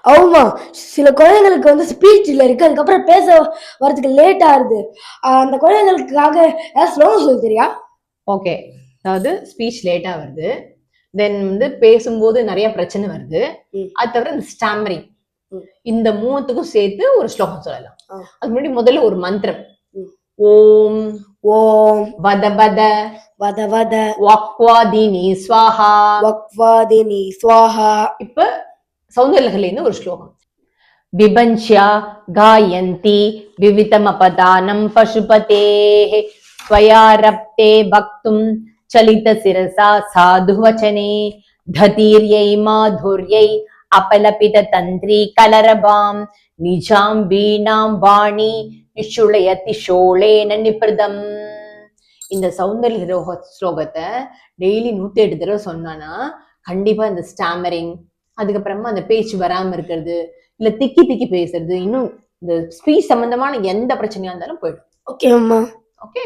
ஆமா, சில குழந்தைங்களுக்கு வந்து ஸ்பீச்ல இருக்கு, அதுக்கப்புறம் பேச வரதுக்கு லேட் ஆகுது. அந்த குழந்தைங்களுக்காக ஏதாவது ஸ்லோகம் சொல்லி தெரியா? ஓகே, அதாவது ஸ்பீச் லேட்டா வருது, தென் வந்து பேசும்போது நிறைய பிரச்சனை வருது, அது தவிர இந்த ஸ்டாமரிங், இந்த மூணுத்துக்கும் சேர்த்து ஒரு ஸ்லோகம் சொல்லலாம். அது முன்னாடி முதல்ல ஒரு மந்திரம். ஓம் ஓம் வத வத வத வத வக்வாதினி ஸ்வாஹா வக்வாதினி ஸ்வாஹா. இப்ப சௌந்தர்யலஹரியில ஒரு ஸ்லோகம். விபஞ்ச்யா காயந்தி விவிதமபதானம் பசுபதேஹ ஸ்வயாரப்தே பக்தும் சலித சிரசா சாது வச்சனே ததீர்யை மாதுர்யை அபலபித தந்திரி கலரபாம் நிஜாம் வீணாம் வாணி நிஷுளயதி ஷோளேன நிபிருதம். இந்த சௌந்தர்ய ஸ்லோகத்தை டெய்லி 108 தடவை சொன்னானா கண்டிப்பா இந்த ஸ்டாமரிங், அதுக்கப்புறமா அந்த பேச்சு வராம இருக்கிறது, இல்ல திக்கி திக்கி பேசுறது, இன்னும் இந்த ஸ்பீச் சம்பந்தமான எந்த பிரச்சனையா இருந்தாலும் போயிடும். ஓகே அம்மா. ஓகே.